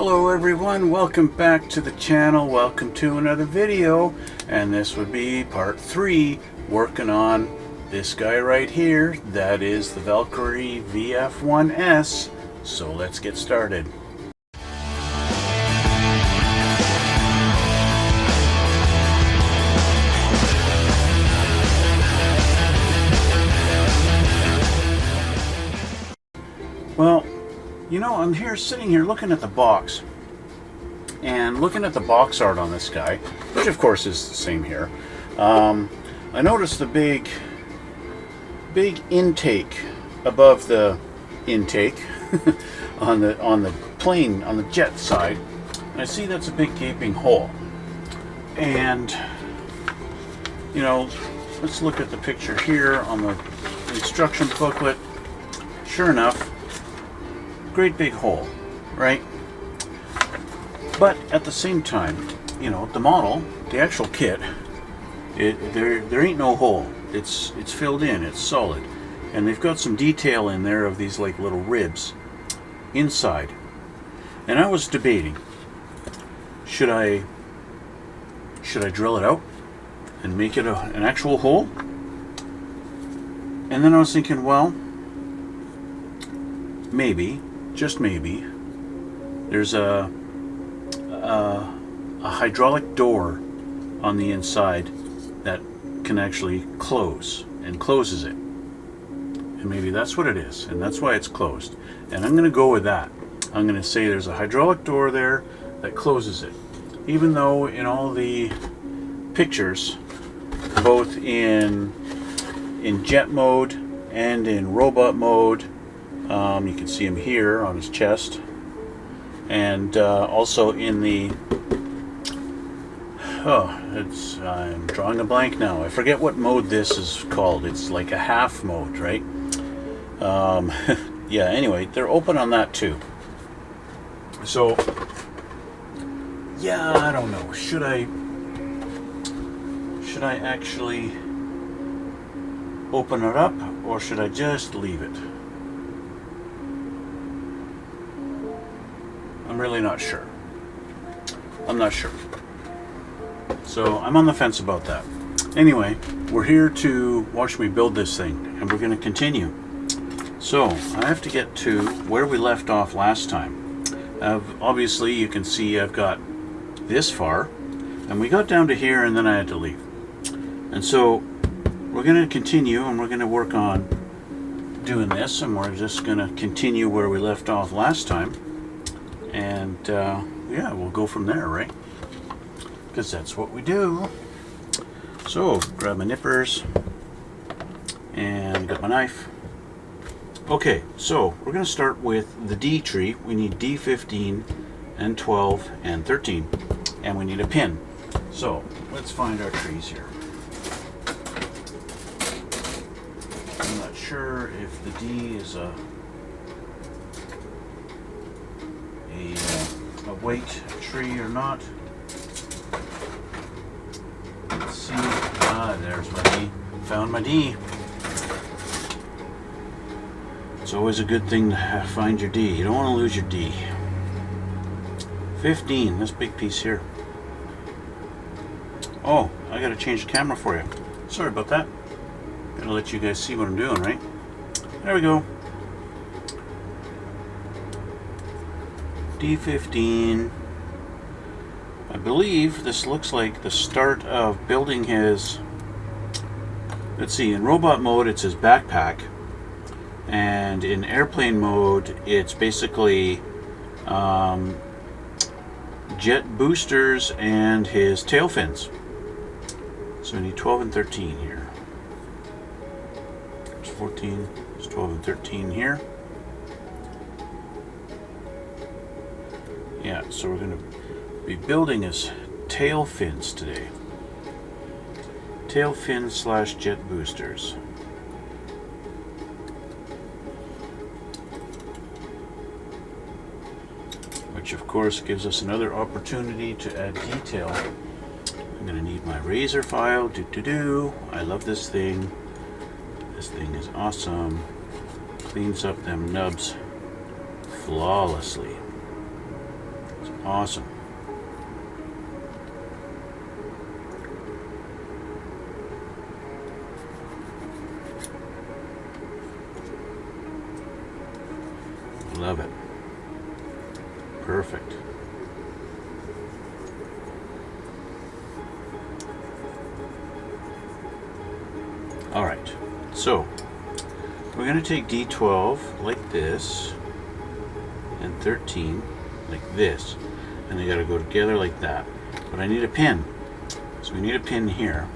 Hello everyone, welcome back to the channel, welcome to another video, and this would be part 3 working on this guy right here. That is the Valkerie VF-1S. So let's get started. Well, you know, I'm sitting here looking at the box and looking at the box art on this guy, which of course is the same here. I noticed the big intake above the intake on the plane, on the jet side. And I see that's a big gaping hole. And you know, let's look at the picture here on the instruction booklet. Sure enough, great big hole, right? But at the same time, you know, the model, the actual kit, there ain't no hole. It's filled in, it's solid, and they've got some detail in there of these like little ribs inside. And I was debating, should I drill it out and make it an actual hole? And then I was thinking, well, maybe, just maybe, there's a hydraulic door on the inside that can actually close and closes it. And maybe that's what it is, and that's why it's closed. And I'm going to go with that. I'm going to say there's a hydraulic door there that closes it. Even though in all the pictures, both in jet mode and in robot mode, you can see him here on his chest, and also in the I'm drawing a blank now. I forget what mode this is called. It's like a half mode, right? Yeah, anyway, they're open on that too. So yeah, I don't know, should I actually open it up, or should I just leave it? I'm really not sure. I'm not sure. So I'm on the fence about that. Anyway, we're here to watch me build this thing, and we're going to continue. So I have to get to where we left off last time. Obviously, you can see I've got this far, and we got down to here, and then I had to leave. And so we're going to continue, and we're going to work on doing this, and we're just going to continue where we left off last time. And yeah, we'll go from there, right? Because that's what we do. So grab my nippers and got my knife. Okay, so we're going to start with the D tree. We need D15 and 12 and 13, and we need a pin. So let's find our trees here. I'm not sure if the D is a weight tree or not. Let's see. Ah, there's my D. Found my D. It's always a good thing to find your D. You don't want to lose your D. 15, this big piece here. Oh, I gotta change the camera for you. Sorry about that. Gotta let you guys see what I'm doing, right? There we go. D15. I believe this looks like the start of building his, let's see, in robot mode it's his backpack, and in airplane mode it's basically jet boosters and his tail fins. So we need 12 and 13 here. There's 14, there's 12 and 13 here. Yeah, so we're going to be building his tail fins today. Tail fins / jet boosters. Which of course gives us another opportunity to add detail. I'm going to need my razor file. I love this thing. This thing is awesome. Cleans up them nubs flawlessly. Awesome. Love it. Perfect. All right, so we're going to take D12 like this and 13 like this, and they got to go together like that. But I need a pin, so we need a pin here.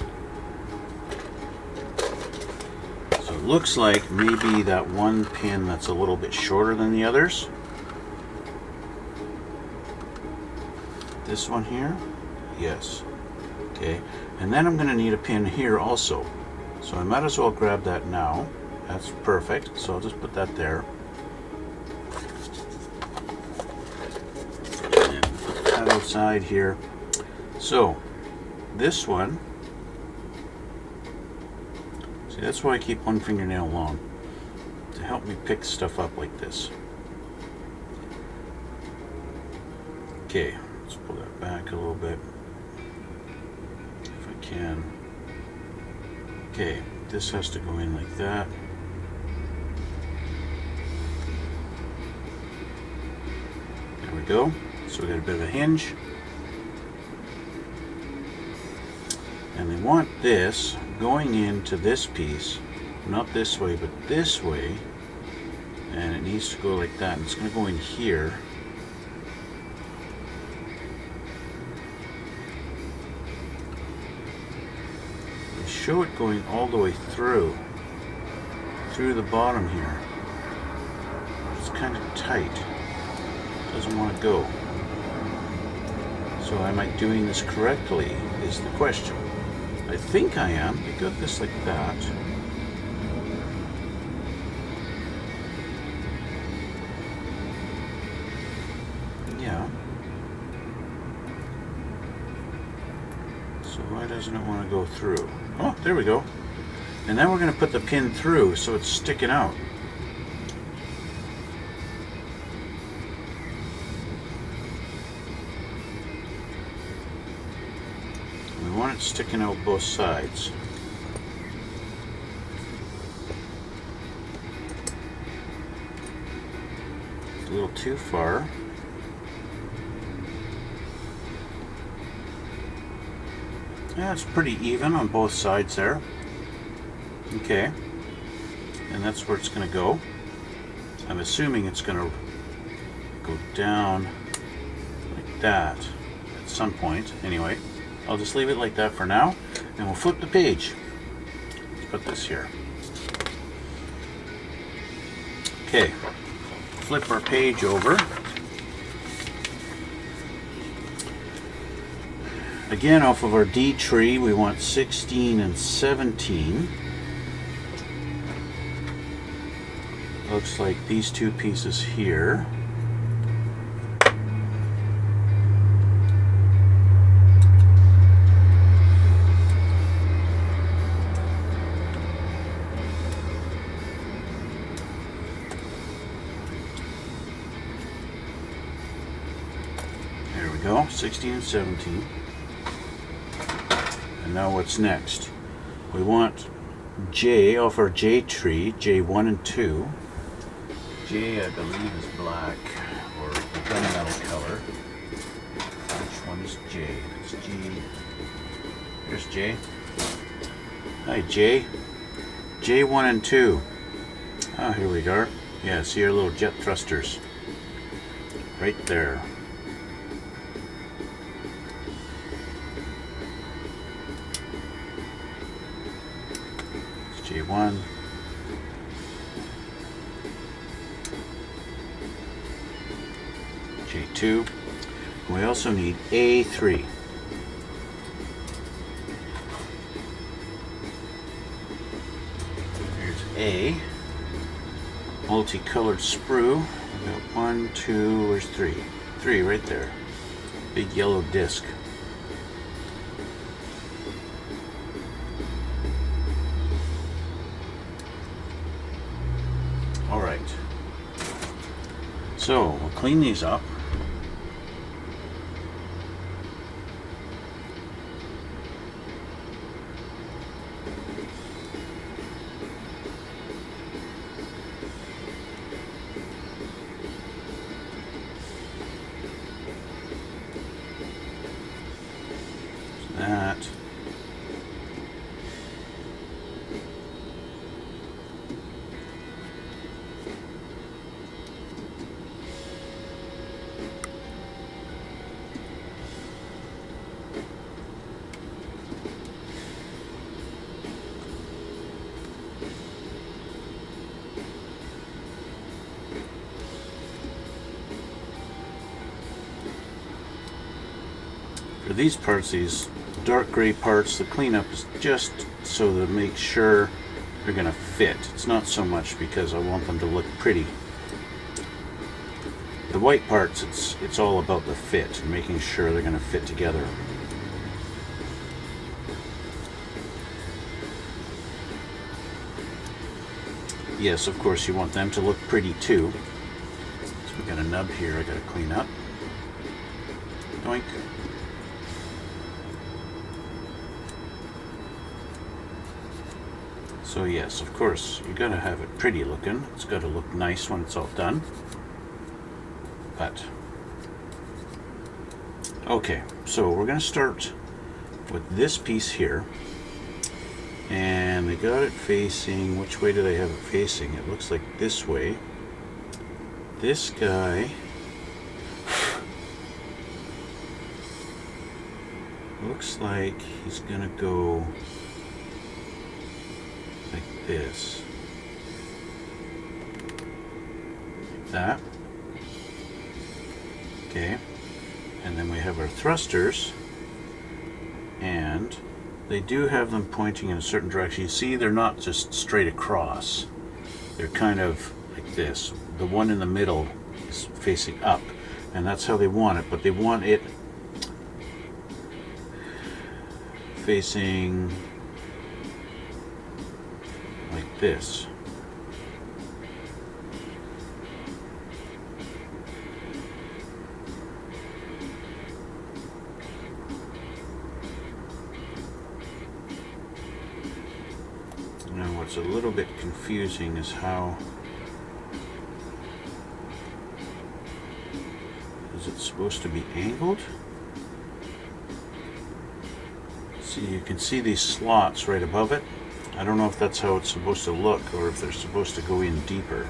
So it looks like maybe that one pin that's a little bit shorter than the others. This one here, yes. Okay, and then I'm going to need a pin here also. So I might as well grab that now. That's perfect. So I'll just put that there. And put that outside here. So this one, see, that's why I keep one fingernail long, to help me pick stuff up like this. Okay, let's pull that back a little bit if I can. Okay, this has to go in like that. There we go. So we got a bit of a hinge. And we want this going into this piece, not this way, but this way. And it needs to go like that. And it's going to go in here. Show it going all the way through the bottom here. It's kind of tight. Doesn't want to go. So am I doing this correctly is the question. I think I am. I got this like that. Yeah. So why doesn't it want to go through? Oh, there we go. And then we're going to put the pin through so it's sticking out. We want it sticking out both sides. It's a little too far. Yeah, it's pretty even on both sides there. Okay, and that's where it's going to go. I'm assuming it's going to go down like that at some point. Anyway, I'll just leave it like that for now, and we'll flip the page. Let's put this here. Okay, flip our page over. Again, off of our D tree, we want 16 and 17. Looks like these two pieces here. There we go, 16 and 17. And now what's next? We want J off our J tree, J1 and 2. J, I believe, is black or gunmetal color. Which one is J? It's G. Here's J. Hi, J. J1 and 2. Oh, here we are. Yeah, see our little jet thrusters. Right there. It's J1. J2. We also need A3. Here's A. Multicolored sprue. We got 1, 2, where's 3? 3 right there. Big yellow disc. All right. So we'll clean these up. that. For these parts, these dark gray parts, the cleanup is just so to make sure they're going to fit. It's not so much because I want them to look pretty. The white parts, it's all about the fit and making sure they're going to fit together. Yes, of course you want them to look pretty too. So we got a nub here I got to clean up. Doink. So yes, of course, you gotta have it pretty looking. It's gotta look nice when it's all done. But, okay, so we're gonna start with this piece here. And they got it facing, which way do they have it facing? It looks like this way. This guy looks like he's gonna go like this, like that. Okay, and then we have our thrusters, and they do have them pointing in a certain direction. You see, they're not just straight across. They're kind of like this. The one in the middle is facing up, and that's how they want it, but they want it facing like this. Now what's a little bit confusing is how is it supposed to be angled? See, you can see these slots right above it. I don't know if that's how it's supposed to look or if they're supposed to go in deeper.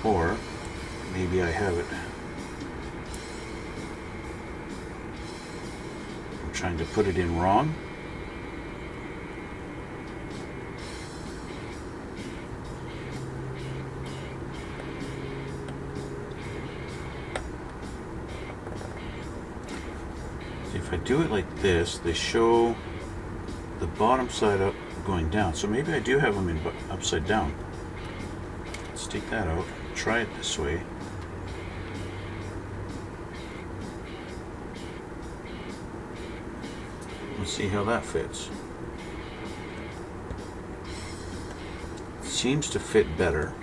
Or maybe I have it. I'm trying to put it in wrong. If I do it like this, they show the bottom side up going down. So maybe I do have them in upside down. Let's take that out. Try it this way. Let's see how that fits. Seems to fit better.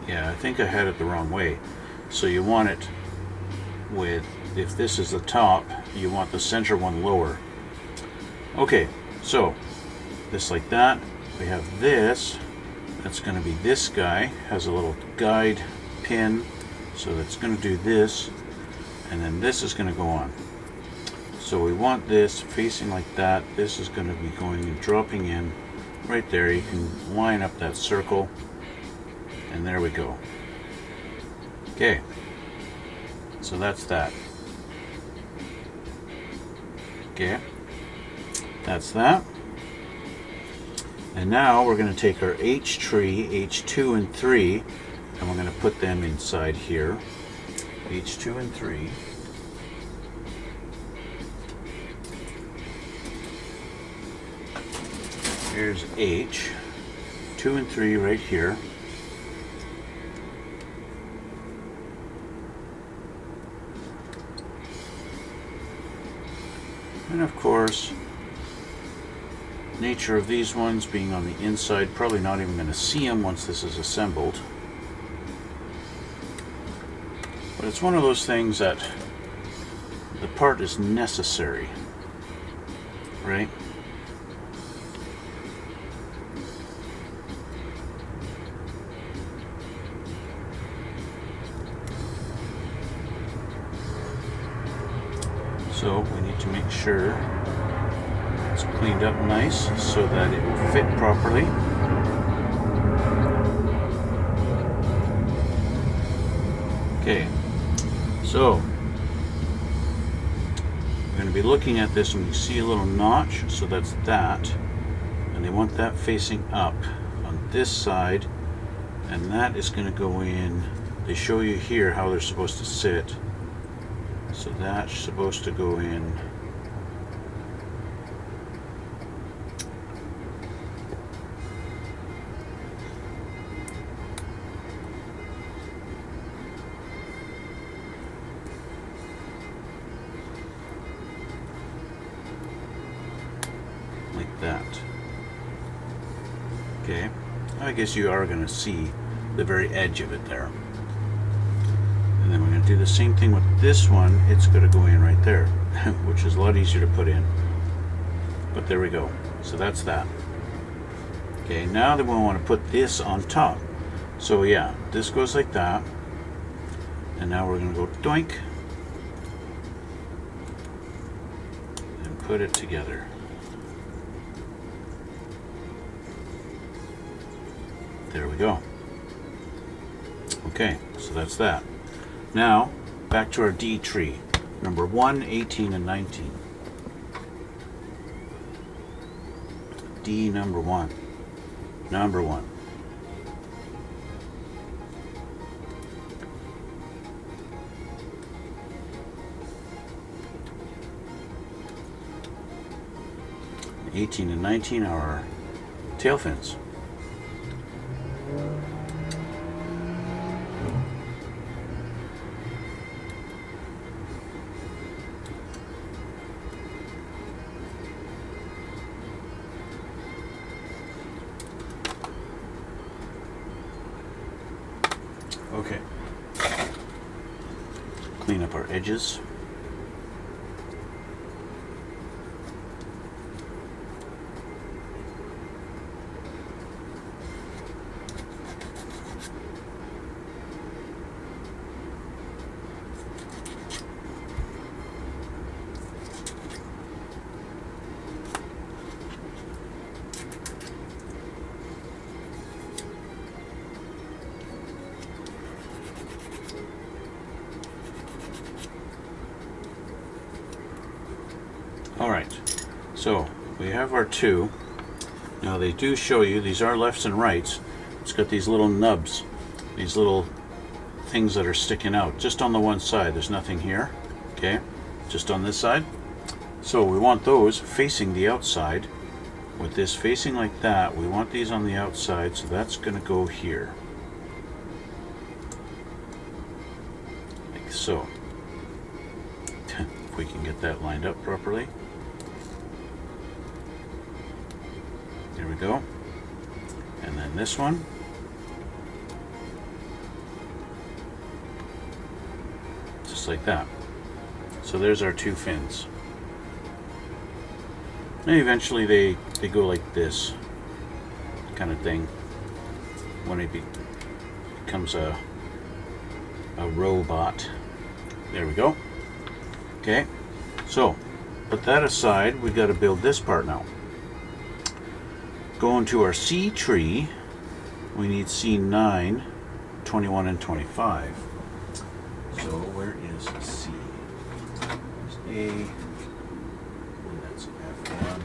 Yeah, I think I had it the wrong way. So you want it with, if this is the top, you want the center one lower. Okay, so this like that. We have this. That's going to be this guy. Has a little guide pin, so that's going to do this, and then this is going to go on. So we want this facing like that. This is going to be going and dropping in right there. You can line up that circle, and there we go. Okay, so that's that. Okay, that's that. And now we're going to take our H tree, H2 and 3, and we're going to put them inside here. H2 and 3. Here's H, 2 and 3 right here. And of course, nature of these ones being on the inside, probably not even going to see them once this is assembled. But it's one of those things that the part is necessary, right? So we need to make sure it's cleaned up nice so that it will fit properly. Okay, so we're going to be looking at this and we see a little notch, so that's that, and they want that facing up on this side, and that is going to go in. They show you here how they're supposed to sit, so that's supposed to go in like that. Okay, I guess you are going to see the very edge of it there. And then we're going to do the same thing with this one. It's going to go in right there, which is a lot easier to put in. But there we go. So that's that. Okay, now then we want to put this on top. So yeah, this goes like that. And now we're going to go doink and put it together. There we go. Okay, so that's that. Now, back to our D tree. Number 1, 18, and 19. D number 1. Number 1. And 18 and 19 are our tail fins. Okay. Clean up our edges. Alright, so we have our two. Now they do show you, these are lefts and rights. It's got these little nubs, these little things that are sticking out just on the one side. There's nothing here, okay, just on this side. So we want those facing the outside. With this facing like that, we want these on the outside, so that's going to go here. Like so. If we can get that lined up properly. There we go. And then this one. Just like that. So there's our two fins. And eventually they go like this kind of thing when it becomes a robot. There we go. Okay, so put that aside. We got to build this part now. Going to our C tree, we need C9, 21, and 25. So where is C? There's A. That's F1.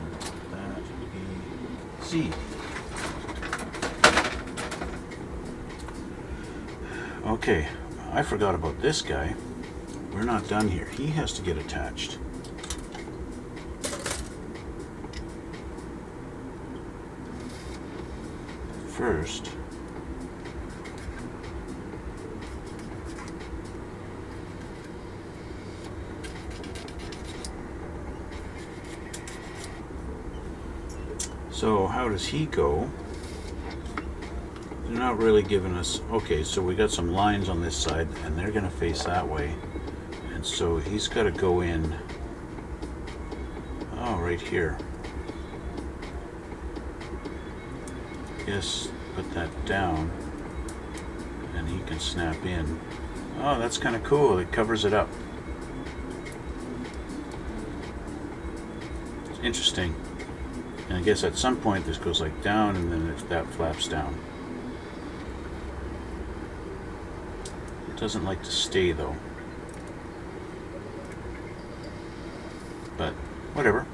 That B. C. Okay, I forgot about this guy. We're not done here. He has to get attached. First, so how does he go? They're not really giving us, okay, so we got some lines on this side and they're going to face that way. And so he's got to go in, oh, right here. Yes, put that down and he can snap in. Oh, that's kind of cool. It covers it up. Interesting. And I guess at some point this goes like down and then that flaps down. It doesn't like to stay though. But whatever.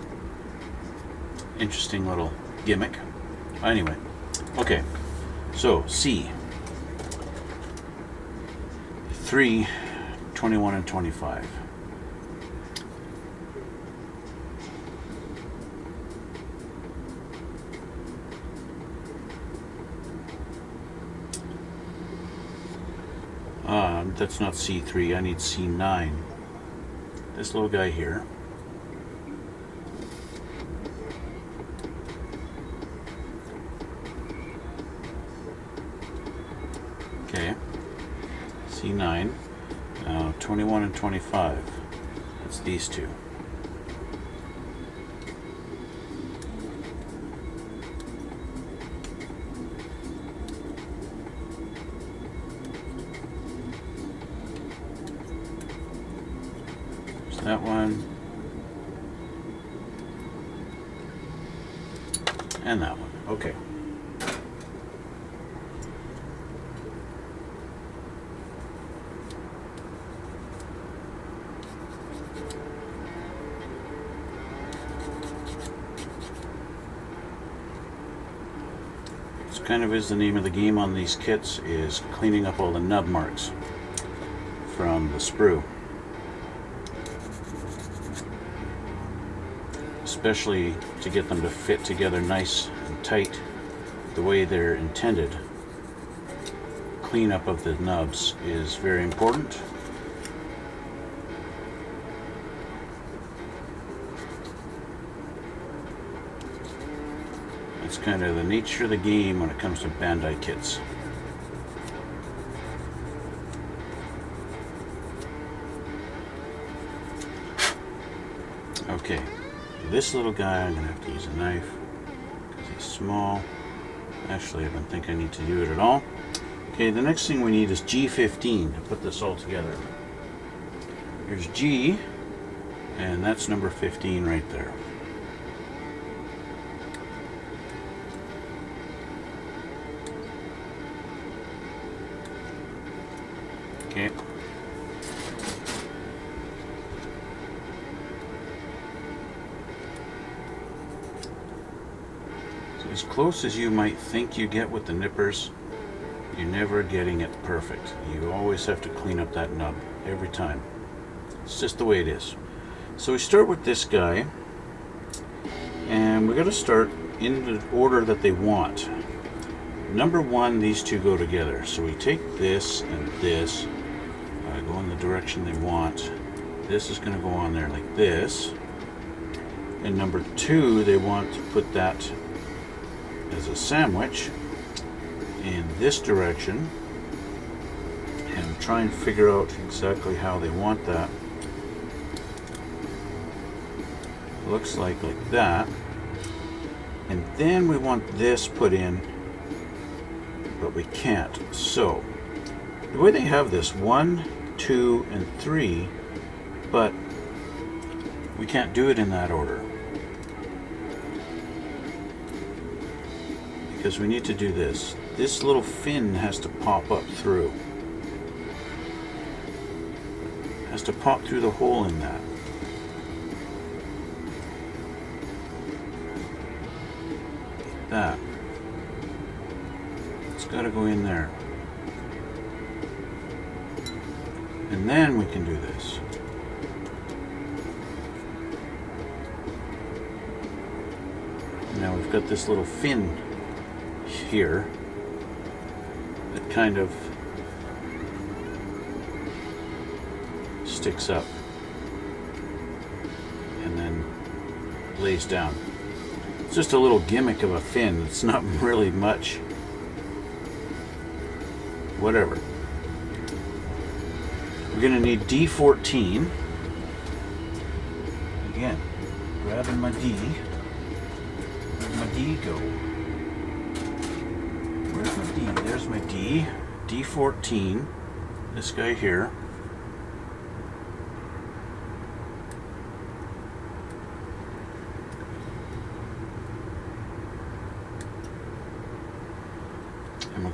Interesting little gimmick. Anyway, okay. So C. 3, 21 and 25. That's not C3, I need C9. This little guy here. Okay, C9, 21 and 25, that's these two. That one, and that one. Okay. This kind of is the name of the game on these kits, is cleaning up all the nub marks from the sprue. Especially to get them to fit together nice and tight the way they're intended. Cleanup of the nubs is very important. It's kind of the nature of the game when it comes to Bandai kits. Okay. This little guy, I'm going to have to use a knife because he's small. Actually, I don't think I need to do it at all. Okay, the next thing we need is G15 to put this all together. Here's G, and that's number 15 right there. Okay. As close as you might think you get with the nippers, you're never getting it perfect. You always have to clean up that nub every time. It's just the way it is. So we start with this guy, and we're going to start in the order that they want. Number one, these two go together. So we take this and this, go in the direction they want. This is going to go on there like this. And number two, they want to put that as a sandwich in this direction, and try and figure out exactly how they want that. Looks like that. And then we want this put in, but we can't. So the way they have this, 1, 2, and 3, but we can't do it in that order. Because we need to do this. This little fin has to pop up through. Has to pop through the hole in that. Like that. It's got to go in there. And then we can do this. Now we've got this little fin here that kind of sticks up and then lays down. It's just a little gimmick of a fin. It's not really much. Whatever. We're going to need D14. Again, grabbing my D. Where'd my D go? Where's my D? There's my D. D14. This guy here.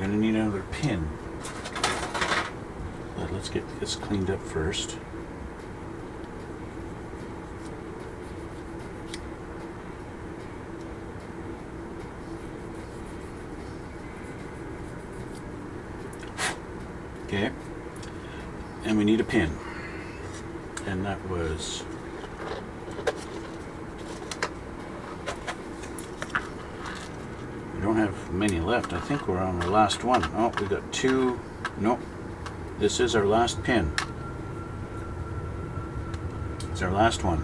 going to need another pin. But let's get this cleaned up first. Okay, and we need a pin, and that was we don't have many left. I think we're on our last one. Oh, we got two. Nope, this is our last pin. It's our last one.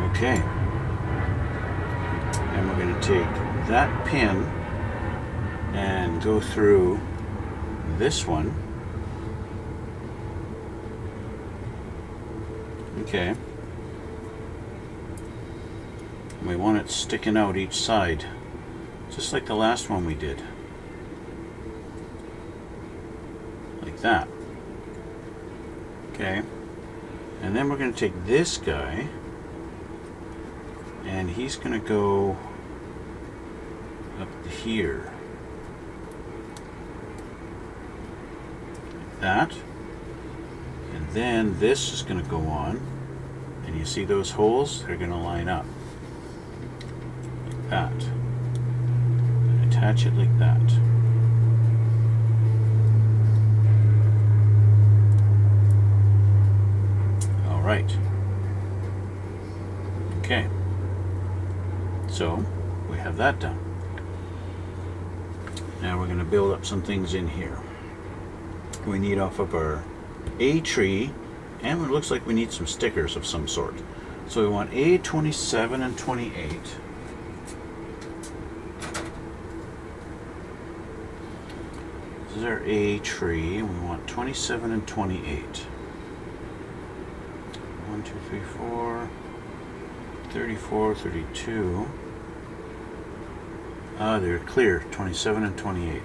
Okay, and we're going to take that pin and go through this one. Okay. We want it sticking out each side, just like the last one we did. Like that. Okay. And then we're going to take this guy, and he's going to go up here. Like that. And then this is going to go on. And you see those holes? They're going to line up. Like that. And attach it like that. Alright. Okay. So, we have that done. Now we're going to build up some things in here. We need off of our A tree, and it looks like we need some stickers of some sort. So we want A27 and 28. This is our A tree, and we want 27 and 28. 1, 2, 3, 4, 34, 32. Ah, they're clear, 27 and 28.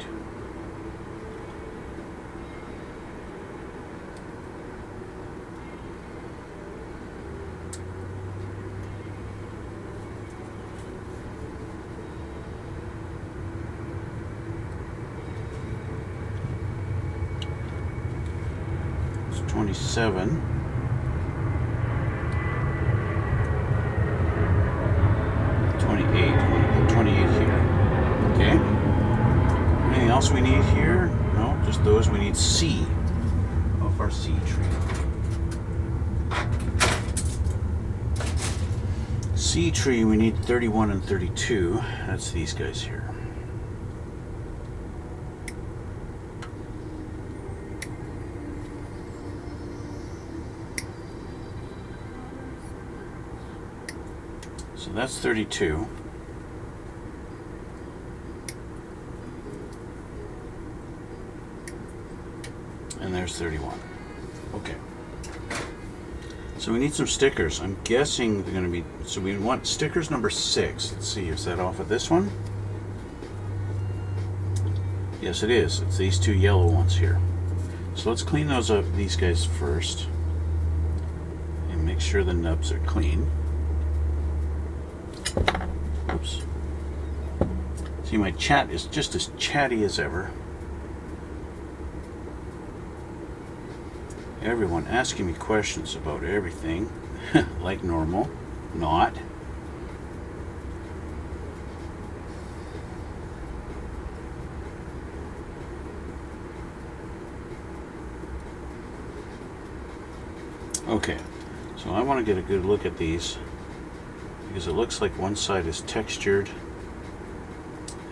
It's 27. 28. I'm going to put 28 here. Okay. Anything else we need here? No, just those. We need C of our C tree. C tree, we need 31 and 32. That's these guys here. So that's 32. And there's 31. Okay. So we need some stickers. I'm guessing they're going to be, so we want stickers number 6. Let's see, is that off of this one? Yes, it is. It's these two yellow ones here. So let's clean those up, these guys first. And make sure the nubs are clean. Oops. See, my chat is just as chatty as ever. Everyone asking me questions about everything, like normal, not. Okay, so I want to get a good look at these, because it looks like one side is textured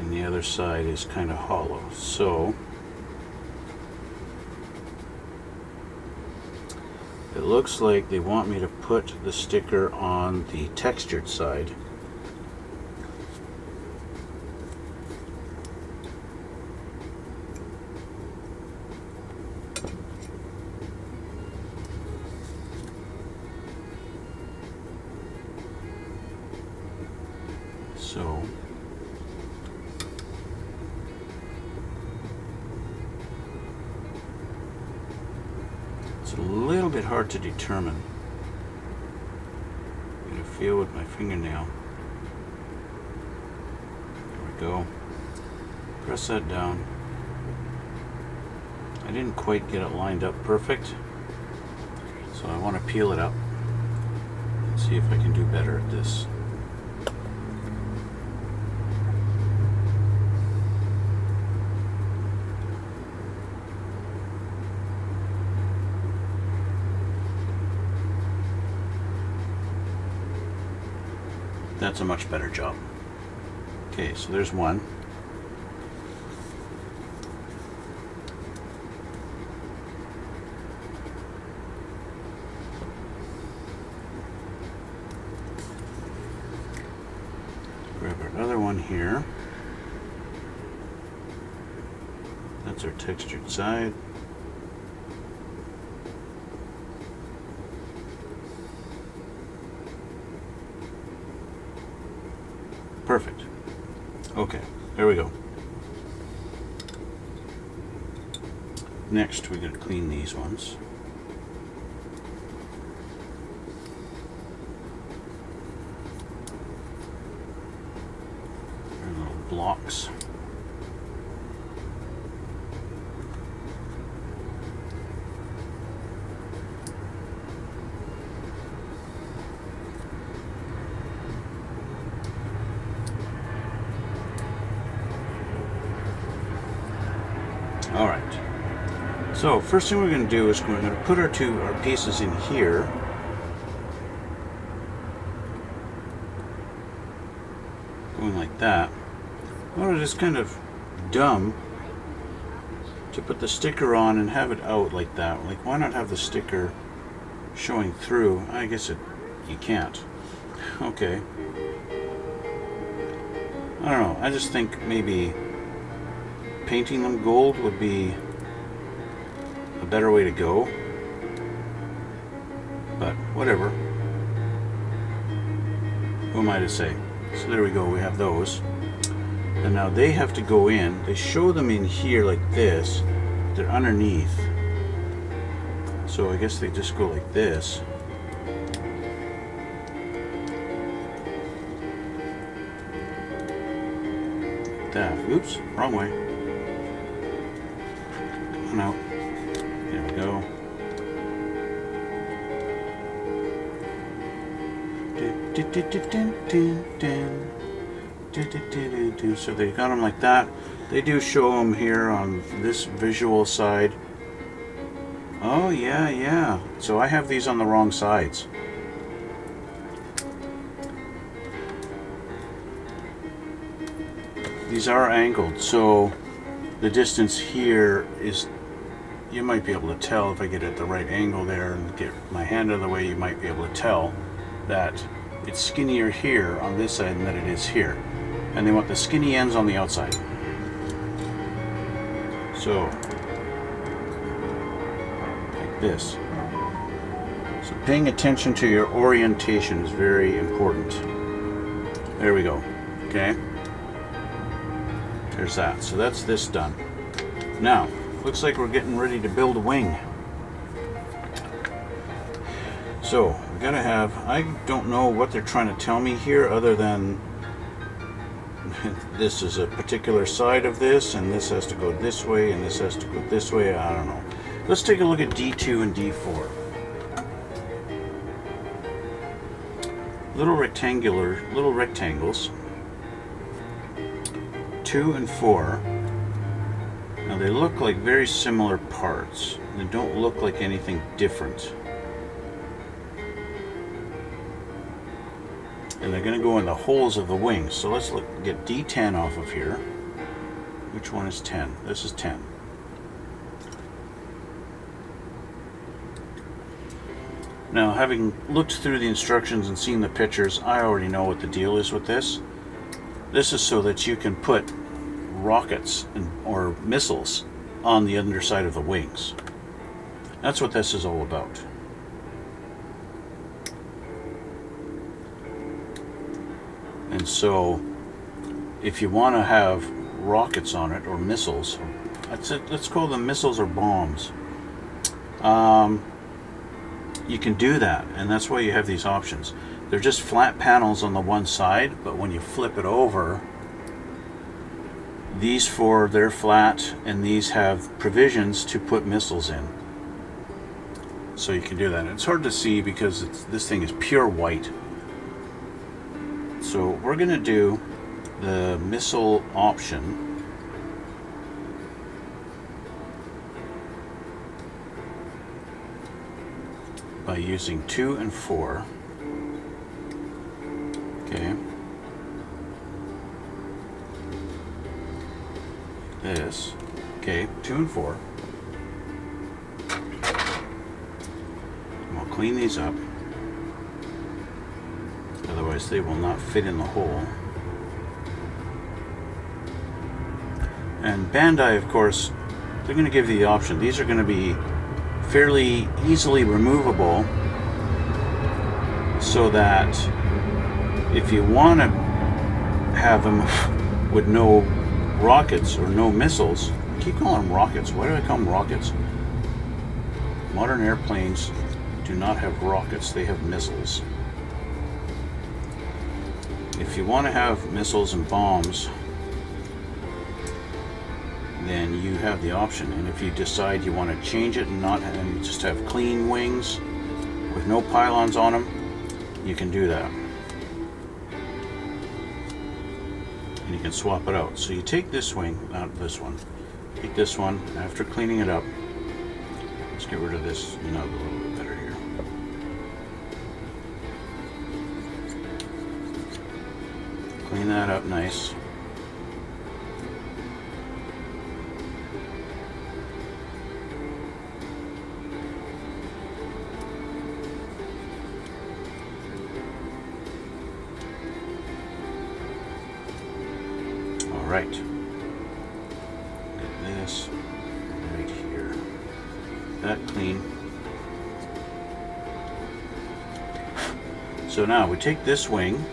and the other side is kind of hollow. So it looks like they want me to put the sticker on the textured side. So it's a little bit hard to determine. I'm going to feel with my fingernail. we go. Press that down. I didn't quite get it lined up perfect, so I want to peel it up and see if I can do better at this. That's a much better job. Okay, so there's one. Grab our other one here. That's our textured side. Perfect. Okay, there we go. Next, we're going to clean these ones. They're little blocks. All right. So first thing we're going to do is we're going to put our pieces in here. Going like that. Well, it's kind of dumb to put the sticker on and have it out like that. Like, why not have the sticker showing through? I guess you can't. Okay. I don't know. I just think maybe painting them gold would be a better way to go, but whatever. Who am I to say? So there we go, we have those. And now they have to go in. They show them in here like this. They're underneath. So I guess they just go like this. Like that. Oops, wrong way. Come on out. There we go. So they got them like that. They do show them here on this visual side. Oh yeah. So I have these on the wrong sides. These are angled, so the distance here is, you might be able to tell if I get at the right angle there and get my hand out of the way, you might be able to tell that it's skinnier here on this side than it is here. And they want the skinny ends on the outside. So, like this. So paying attention to your orientation is very important. There we go. Okay. There's that. So that's this done. Now, looks like we're getting ready to build a wing. So, we gotta have, I don't know what they're trying to tell me here other than this is a particular side of this, and this has to go this way, and this has to go this way. I don't know. Let's take a look at D2 and D4. Little rectangles. 2 and 4. Now they look like very similar parts. They don't look like anything different. And they're going to go in the holes of the wings. So let's get D10 off of here. Which one is 10? This is 10. Now, having looked through the instructions and seen the pictures, I already know what the deal is with this. This is so that you can put rockets or missiles on the underside of the wings. That's what this is all about. And so, if you want to have rockets on it, or missiles, let's call them missiles or bombs, you can do that, and that's why you have these options. They're just flat panels on the one side, but when you flip it over, These four, they're flat, and these have provisions to put missiles in. So you can do that. It's hard to see because this thing is pure white. So we're going to do the missile option. By using 2 and 4. Okay. This. Okay, 2 and 4. We'll clean these up. Otherwise they will not fit in the hole. And Bandai, of course, they're going to give you the option. These are going to be fairly easily removable, so that if you want to have them with no rockets or no missiles, I keep calling them rockets. Why do I call them rockets? Modern airplanes do not have rockets, they have missiles. If you want to have missiles and bombs, then you have the option. And if you decide you want to change it and just have clean wings with no pylons on them, you can do that. And you can swap it out. So you take this wing, not this one. Take this one after cleaning it up. Let's get rid of this nub a little bit better here. Clean that up nice. Right. Get this right here. That clean. So now we take this wing,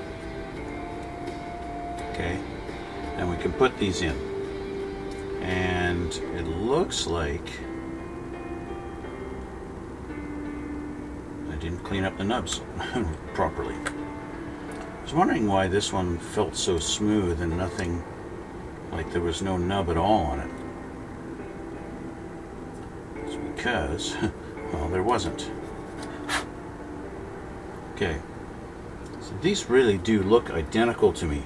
okay, and we can put these in. And it looks like I didn't clean up the nubs properly. I was wondering why this one felt so smooth and nothing, like there was no nub at all on it. It's because, well, there wasn't. Okay, so these really do look identical to me,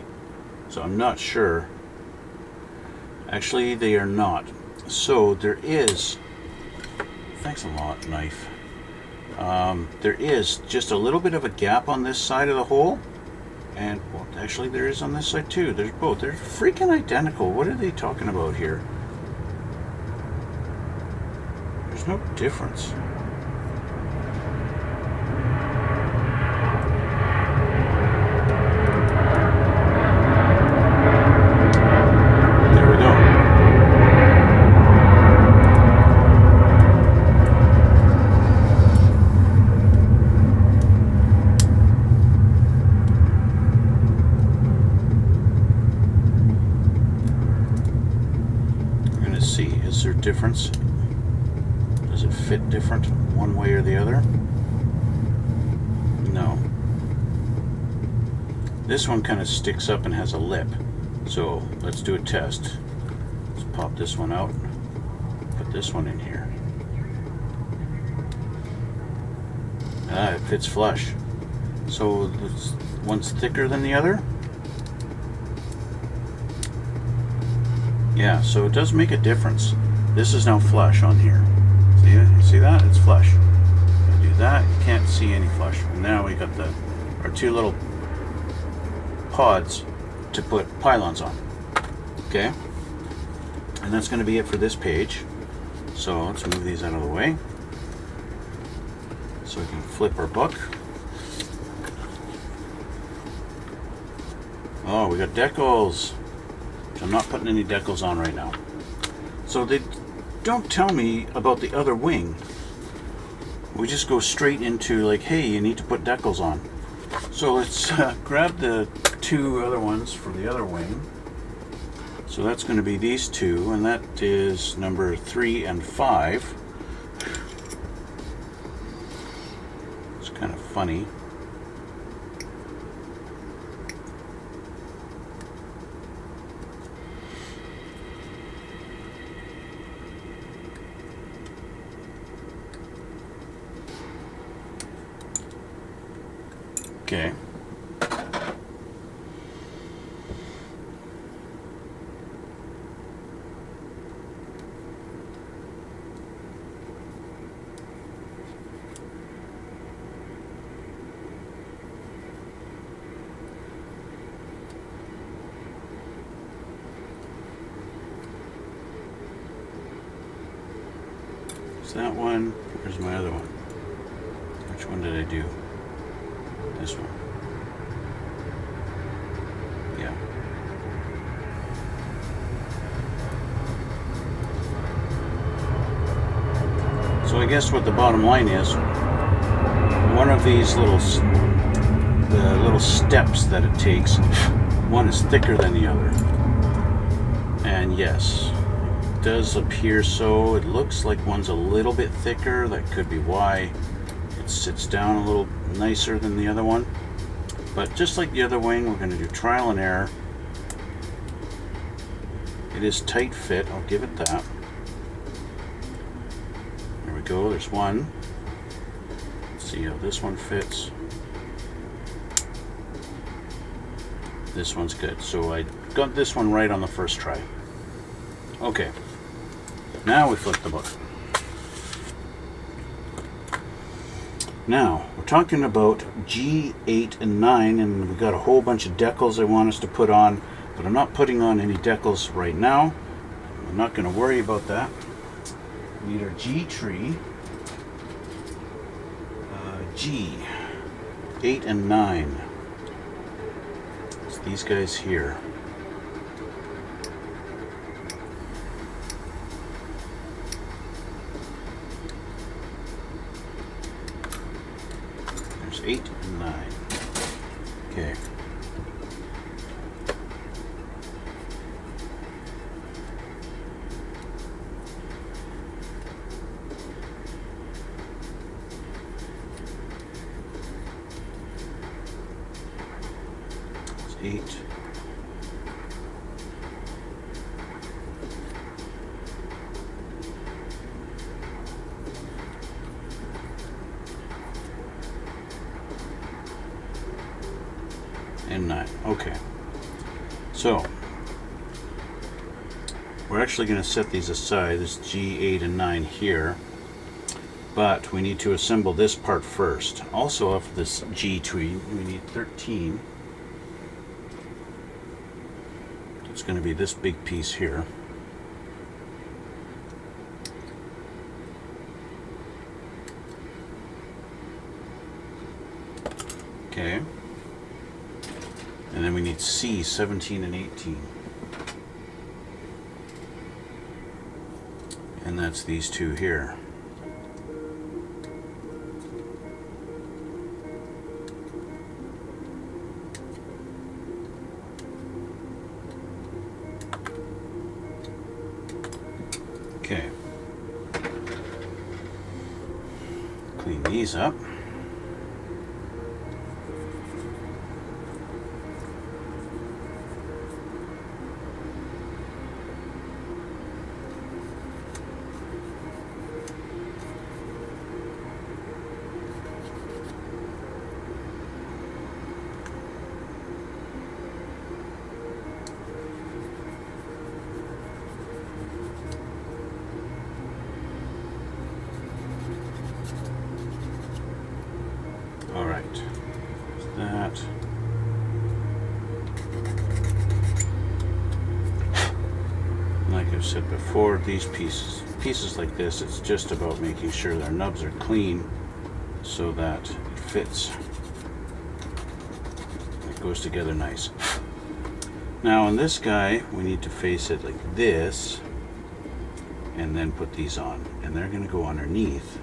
so I'm not sure. Actually, they are not. So there is, thanks a lot, knife. There is just a little bit of a gap on this side of the hole. And well, actually there is on this side too. There's both. They're freaking identical. What are they talking about here? There's no difference. There we go. Is there difference? Does it fit different one way or the other? No. This one kind of sticks up and has a lip. So let's do a test. Let's pop this one out. Put this one in here. Ah, it fits flush. So this one's thicker than the other? Yeah, so it does make a difference. This is now flush on here. See it? You see that? It's flush. If I do that, you can't see any flush. And now we got our two little pods to put pylons on. Okay? And that's going to be it for this page. So let's move these out of the way so we can flip our book. Oh, we got decals. I'm not putting any decals on right now. So they don't tell me about the other wing. We just go straight into like, hey, you need to put decals on. So let's grab the two other ones for the other wing. So that's going to be these two, and that is number 3 and 5. It's kind of funny. that one. Where's my other one? Which one did I do? This one. Yeah. So I guess what the bottom line is, one of these little steps that it takes, one is thicker than the other. And yes, it does appear so. It looks like one's a little bit thicker. That could be why it sits down a little nicer than the other one. But just like the other wing, we're going to do trial and error. It is tight fit, I'll give it that. There we go, there's one. Let's see how this one fits. This one's good. So I got this one right on the first try. Okay, now we flip the book. Now, we're talking about G8 and 9, and we've got a whole bunch of decals I want us to put on, but I'm not putting on any decals right now. I'm not going to worry about that. We need our G tree. G8 and 9. It's these guys here. There's 8 and 9. Okay. It's 8. And 9. Okay. So we're actually going to set these aside, this G8 and 9 here, but we need to assemble this part first. Also off of this G tree, we need 13. It's going to be this big piece here. Okay. And then we need C, 17 and 18. And that's these two here. Okay. Clean these up. That. Like I've said before, these pieces like this, it's just about making sure their nubs are clean so that it fits. It goes together nice. Now on this guy, we need to face it like this and then put these on. And they're going to go underneath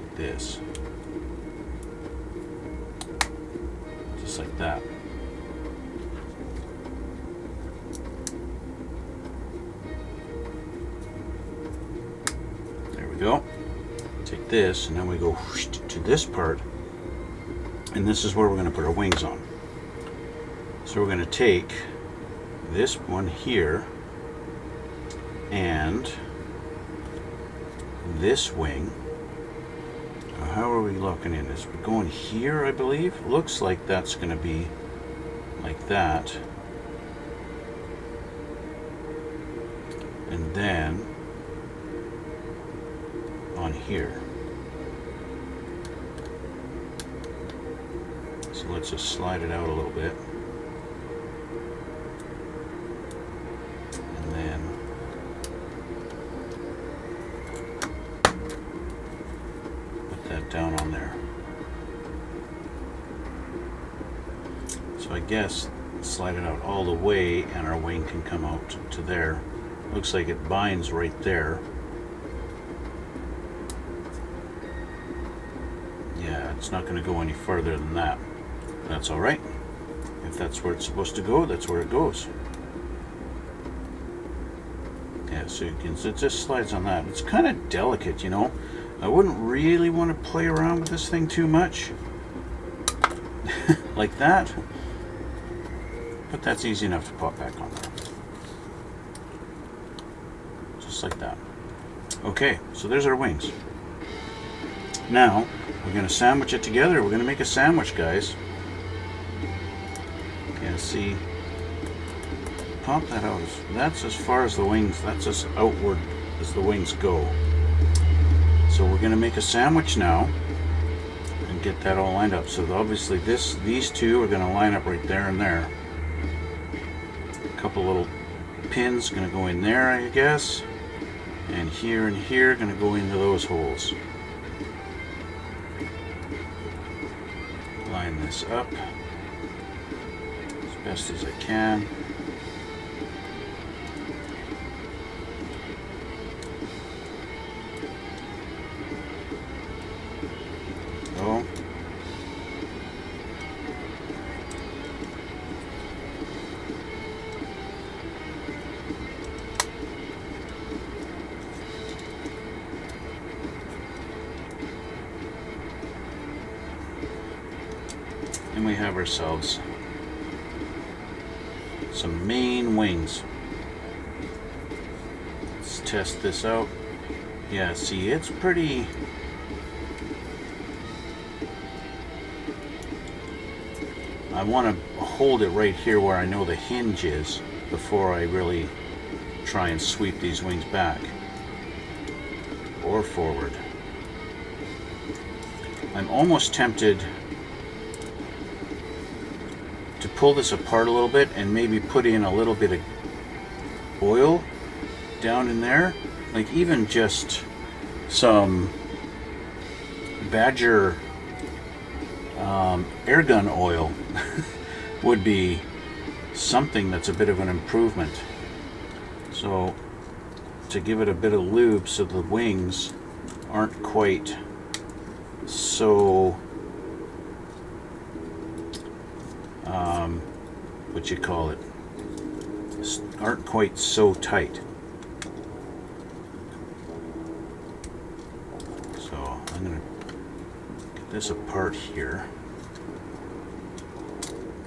like this. Just like that. There we go. Take this and then we go to this part, and this is where we're going to put our wings on. So we're going to take this one here and this wing. How are we looking in this? We're going here, I believe. Looks like that's going to be like that. And then on here. So let's just slide it out a little bit. And then it down on there. So I guess slide it out all the way and our wing can come out to there. Looks like it binds right there. Yeah, it's not going to go any further than that. That's all right. If that's where it's supposed to go, that's where it goes. Yeah, so you can, it just slides on that. It's kind of delicate, you know. I wouldn't really want to play around with this thing too much. Like that. But that's easy enough to pop back on there. Just like that. Okay, so there's our wings. Now, we're going to sandwich it together. We're going to make a sandwich, guys. Yeah, see, pop that out. That's as far as the wings, that's as outward as the wings go. So we're going to make a sandwich now and get that all lined up. So obviously these two are going to line up right there and there. A couple little pins going to go in there, I guess. And here going to go into those holes. Line this up as best as I can. Go. And we have ourselves some main wings. Let's test this out. Yeah, see, it's pretty... I want to hold it right here where I know the hinge is before I really try and sweep these wings back or forward. I'm almost tempted to pull this apart a little bit and maybe put in a little bit of oil down in there, like even just some Badger air gun oil would be something that's a bit of an improvement. So to give it a bit of lube so the wings aren't quite so what you call it, aren't quite so tight. So I'm going to get this apart here.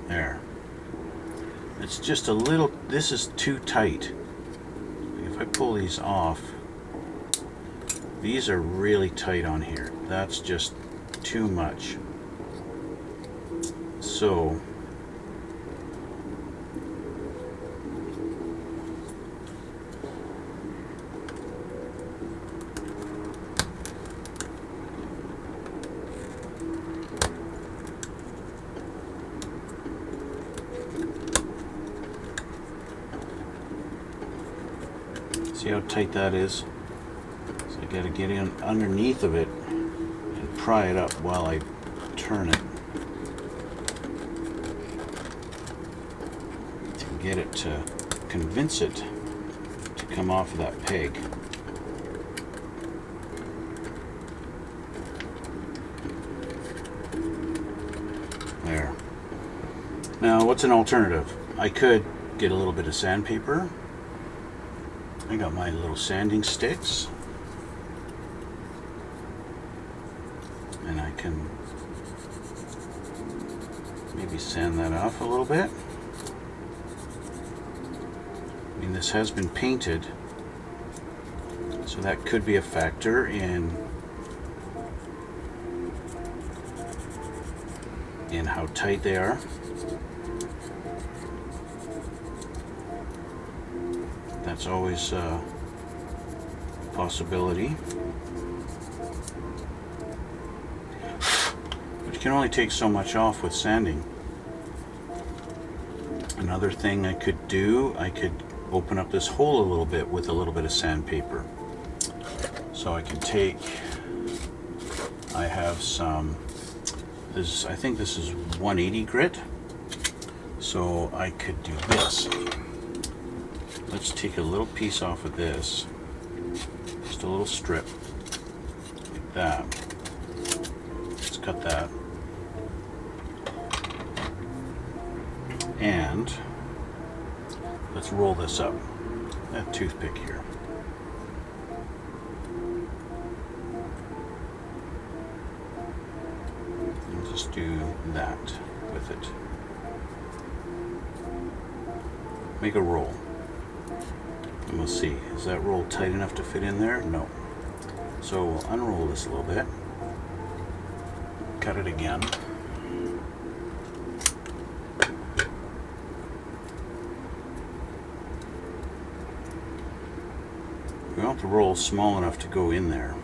There. It's just a little, this is too tight. If I pull these off, these are really tight on here. That's just too much. So see how tight that is? So I gotta get in underneath of it and pry it up while I turn it to get it to convince it to come off of that peg. There. Now, what's an alternative? I could get a little bit of sandpaper. I got my little sanding sticks, and I can maybe sand that off a little bit. I mean, this has been painted, so that could be a factor in how tight they are. That's always a possibility. But you can only take so much off with sanding. Another thing I could do, I could open up this hole a little bit with a little bit of sandpaper. So I can take I have some, I think this is 180 grit, so I could do this. Let's take a little piece off of this, just a little strip, like that. Let's cut that. And let's roll this up, that toothpick here. And just do that with it. Make a roll. And we'll see, is that roll tight enough to fit in there? No. So we'll unroll this a little bit. Cut it again. We want the roll small enough to go in there.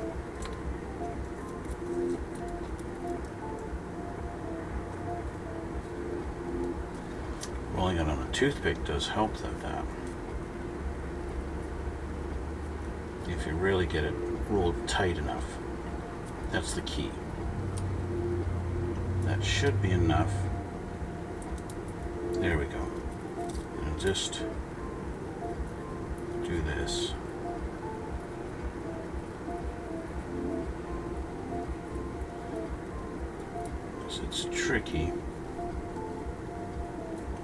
Rolling it on a toothpick does help that. If you really get it rolled tight enough. That's the key. That should be enough. There we go. And just do this. It's tricky.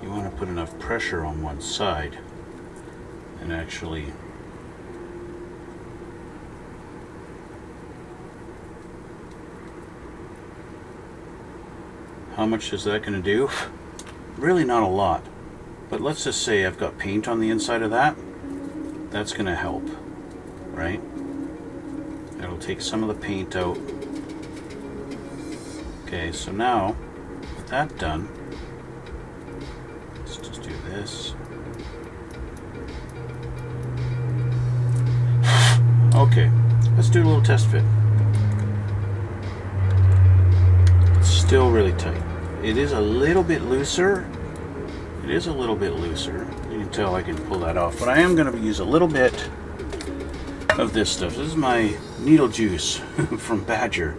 You want to put enough pressure on one side and actually how much is that going to do? Really not a lot, but let's just say I've got paint on the inside of that. That's going to help, right? It'll take some of the paint out. Okay, so now with that done, let's just do this. Okay, let's do a little test fit. It's still really tight. It is a little bit looser. It is a little bit looser. You can tell I can pull that off, but I am going to use a little bit of this stuff. This is my needle juice from Badger,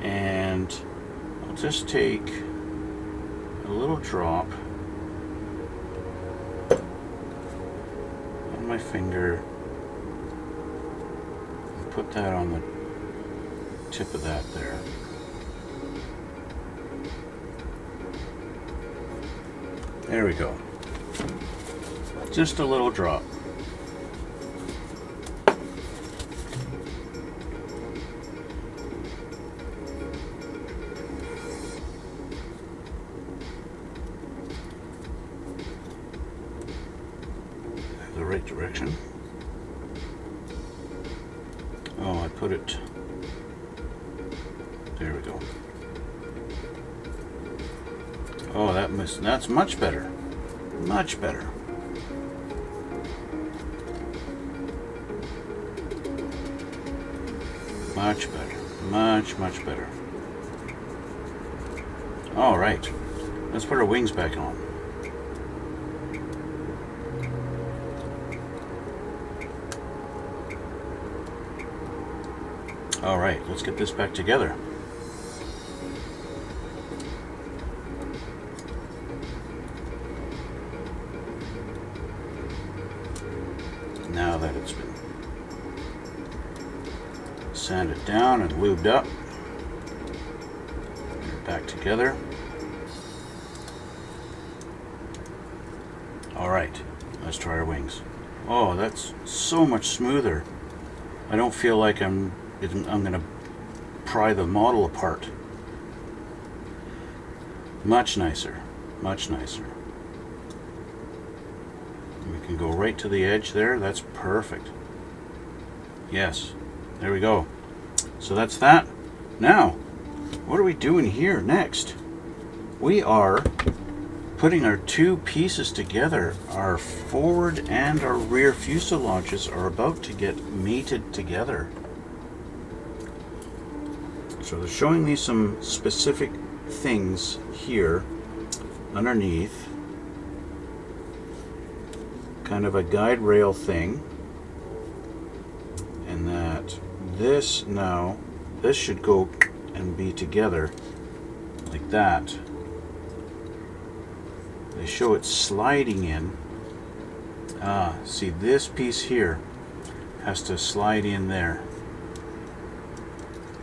and I'll just take a little drop on my finger and put that on the tip of that there. There we go. Just a little drop. The right direction. Oh, I put it. There we go. Oh, that's much better. Much better. Much better. Much better. All right. Let's put our wings back on. All right, let's get this back together. Now that it's been sanded down and lubed up, back together. All right, let's try our wings. Oh, that's so much smoother. I don't feel like I'm going to pry the model apart. Much nicer, much nicer. We can go right to the edge there. That's perfect. Yes, there we go. So that's that. Now, what are we doing here next? We are putting our two pieces together. Our forward and our rear fuselages are about to get mated together. So they're showing me some specific things here underneath. Kind of a guide rail thing. And that this now this should go and be together like that. They show it sliding in. See, this piece here has to slide in there.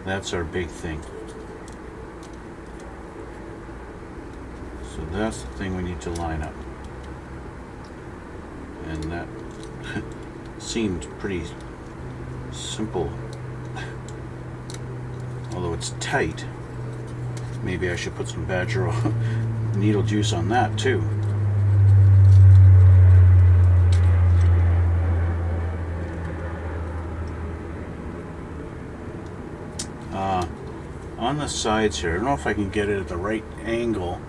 That's our big thing. So that's the thing we need to line up. And that seemed pretty simple. Although it's tight. Maybe I should put some badger oil, needle juice on that too. On the sides here, I don't know if I can get it at the right angle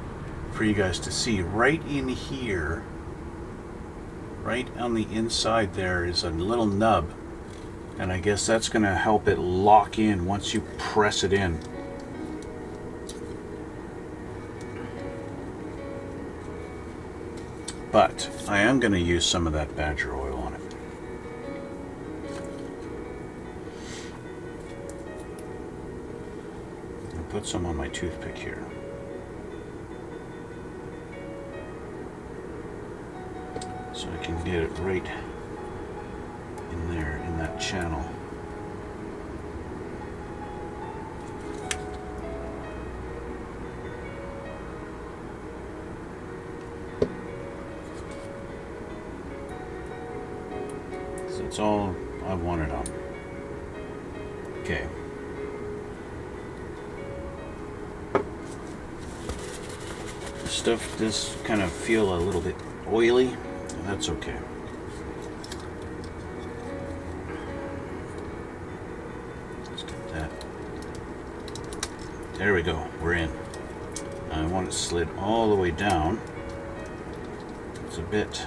for you guys to see. Right in here, right on the inside there is a little nub, and I guess that's going to help it lock in once you press it in. But I am going to use some of that badger oil on it. I'll put some on my toothpick here. So I can get it right in there, in that channel. So that's all I wanted on. Okay. The stuff does kind of feel a little bit oily. That's okay. Let's get that. There we go. We're in. I want it slid all the way down. It's a bit.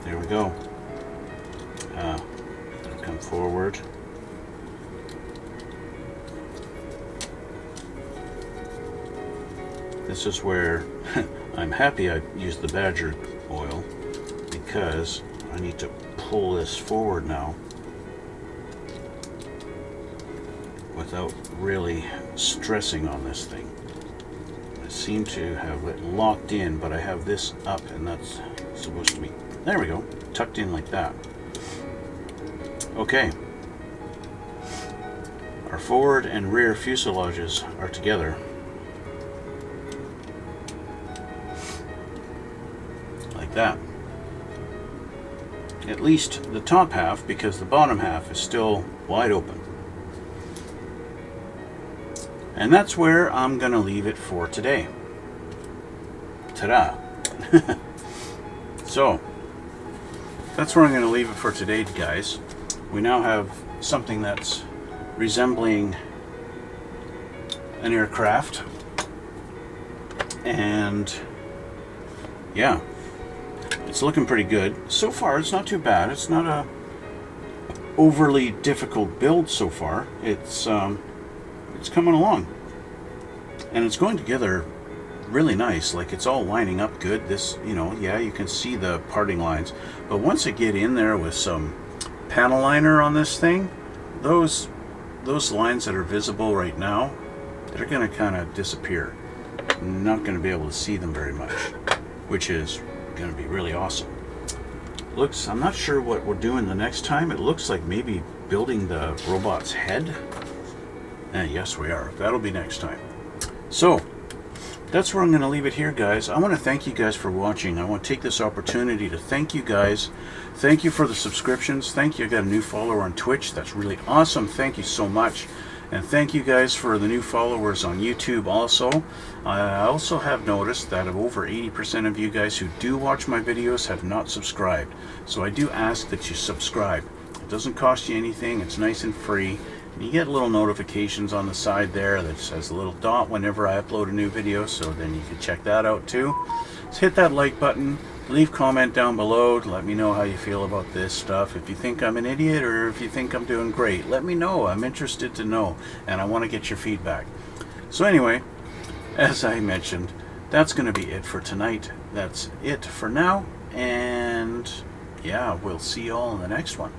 There we go. Come forward. This is where I'm happy I used the badger oil, because I need to pull this forward now without really stressing on this thing. I seem to have it locked in, but I have this up, and that's supposed to be, there we go, tucked in like that. Okay. Our forward and rear fuselages are together. That. At least the top half, because the bottom half is still wide open. And that's where I'm going to leave it for today. Ta-da! So, that's where I'm going to leave it for today, guys. We now have something that's resembling an aircraft. And yeah. It's looking pretty good. So far, it's not too bad. It's not a overly difficult build so far. It's coming along. And it's going together really nice. Like, it's all lining up good. This, you know, yeah, you can see the parting lines. But once I get in there with some panel liner on this thing, those lines that are visible right now, they're going to kind of disappear. I'm not going to be able to see them very much, which is going to be really awesome. Looks, I'm not sure what we're doing the next time. It looks like maybe building the robot's head. And yes, we are. That'll be next time. So that's where I'm going to leave it here, guys. I want to thank you guys for watching. I want to take this opportunity to thank you guys. Thank you for the subscriptions. Thank you. I got a new follower on Twitch. That's really awesome. Thank you so much. And thank you guys for the new followers on YouTube also. I also have noticed that over 80% of you guys who do watch my videos have not subscribed. So I do ask that you subscribe. It doesn't cost you anything. It's nice and free. And you get little notifications on the side there that says a little dot whenever I upload a new video. So then you can check that out too. So hit that like button. Leave comment down below to let me know how you feel about this stuff. If you think I'm an idiot or if you think I'm doing great, let me know. I'm interested to know, and I want to get your feedback. So anyway, as I mentioned, that's going to be it for tonight. That's it for now. And yeah, we'll see you all in the next one.